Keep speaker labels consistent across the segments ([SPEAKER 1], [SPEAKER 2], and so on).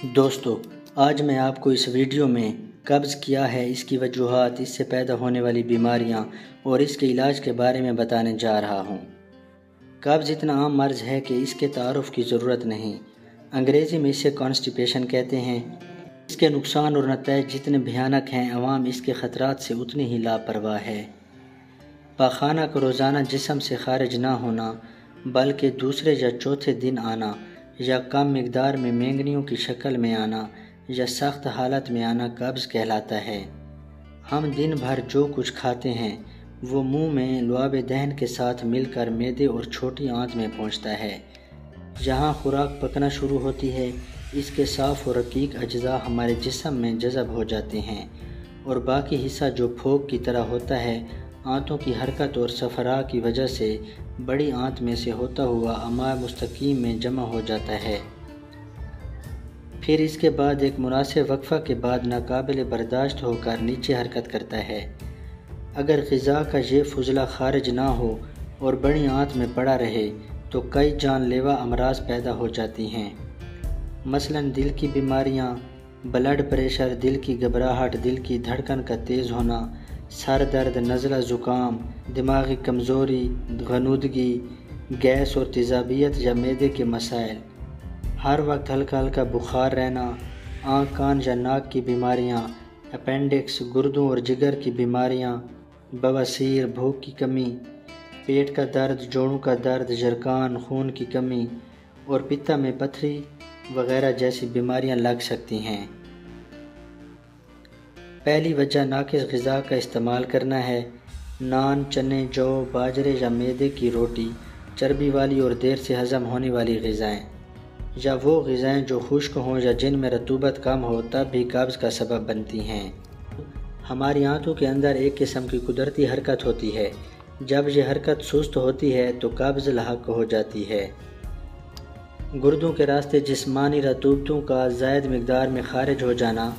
[SPEAKER 1] دوستو، آج میں آپ کو اس ویڈیو میں قبض کیا ہے، اس کی وجوہات، اس سے پیدا ہونے والی بیماریاں اور اس کے علاج کے بارے میں بتانے جا رہا ہوں۔ قبض اتنا عام مرض ہے کہ اس کے تعارف کی ضرورت نہیں۔ انگریزی میں اسے کانسٹیپیشن کہتے ہیں۔ اس کے نقصان اور نتائج جتنے بھیانک ہیں، عوام اس کے خطرات سے اتنی ہی لاپرواہ ہے۔ پاخانہ کا روزانہ جسم سے خارج نہ ہونا، بلکہ دوسرے یا چوتھے دن آنا، یا کم مقدار میں مینگنیوں کی شکل میں آنا یا سخت حالت میں آنا قبض کہلاتا ہے۔ ہم دن بھر جو کچھ کھاتے ہیں وہ منہ میں لعاب دہن کے ساتھ مل کر معدے اور چھوٹی آنت میں پہنچتا ہے۔ جہاں خوراک پکنا شروع ہوتی ہے، اس کے صاف اور رقیق اجزاء ہمارے جسم میں جذب ہو جاتے ہیں، اور باقی حصہ جو پھوک کی طرح ہوتا ہے، آنتوں کی حرکت اور صفرا کی وجہ سے بڑی آنت میں سے ہوتا ہوا امعاء مستقیم میں جمع ہو جاتا ہے۔ پھر اس کے بعد ایک مناسب وقفہ کے بعد ناقابل برداشت ہو کر نیچے حرکت کرتا ہے۔ اگر غذا کا یہ فضلہ خارج نہ ہو اور بڑی آنت میں پڑا رہے تو کئی جان لیوا امراض پیدا ہو جاتی ہیں، مثلاً دل کی بیماریاں، بلڈ پریشر، دل کی گھبراہٹ، دل کی دھڑکن کا تیز ہونا، سر درد، نزلہ زکام، دماغی کمزوری، غنودگی، گیس اور تیزابیت یا معدے کے مسائل، ہر وقت ہلکا ہلکا بخار رہنا، آنکھ، کان یا ناک کی بیماریاں، اپینڈکس، گردوں اور جگر کی بیماریاں، بواسیر، بھوک کی کمی، پیٹ کا درد، جوڑوں کا درد، جرقان، خون کی کمی اور پتا میں پتھری وغیرہ جیسی بیماریاں لگ سکتی ہیں۔ پہلی وجہ ناقص غذا کا استعمال کرنا ہے۔ نان، چنے، جو، باجرے یا میدے کی روٹی، چربی والی اور دیر سے ہضم ہونے والی غذائیں، یا وہ غذائیں جو خشک ہوں یا جن میں رطوبت کم ہو، تب بھی قبض کا سبب بنتی ہیں۔ ہماری آنتوں کے اندر ایک قسم کی قدرتی حرکت ہوتی ہے۔ جب یہ حرکت سست ہوتی ہے تو قبض لاحق ہو جاتی ہے۔ گردوں کے راستے جسمانی رطوبتوں کا زائد مقدار میں خارج ہو جانا،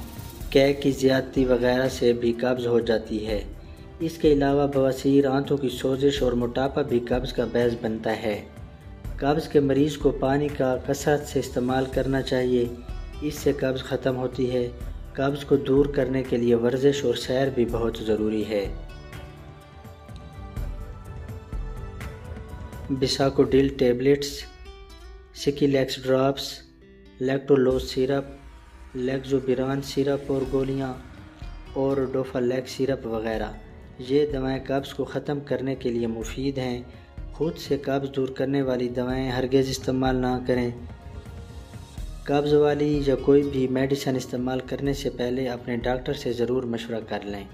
[SPEAKER 1] قے کی زیادتی وغیرہ سے بھی قبض ہو جاتی ہے۔ اس کے علاوہ بواسیر، آنتوں کی سوزش اور موٹاپا بھی قبض کا باعث بنتا ہے۔ قبض کے مریض کو پانی کا کثرت سے استعمال کرنا چاہیے، اس سے قبض ختم ہوتی ہے۔ قبض کو دور کرنے کے لیے ورزش اور سیر بھی بہت ضروری ہے۔ بساکوڈیل ٹیبلٹس، سکیلیکس ڈراپس، لیکٹولوز سیرپ، لیگزوبیران سیرپ اور گولیاں، اور ڈوفالیک سیرپ وغیرہ، یہ دوائیں قبض کو ختم کرنے کے لیے مفید ہیں۔ خود سے قبض دور کرنے والی دوائیں ہرگز استعمال نہ کریں۔ قبض والی یا کوئی بھی میڈیسن استعمال کرنے سے پہلے اپنے ڈاکٹر سے ضرور مشورہ کر لیں۔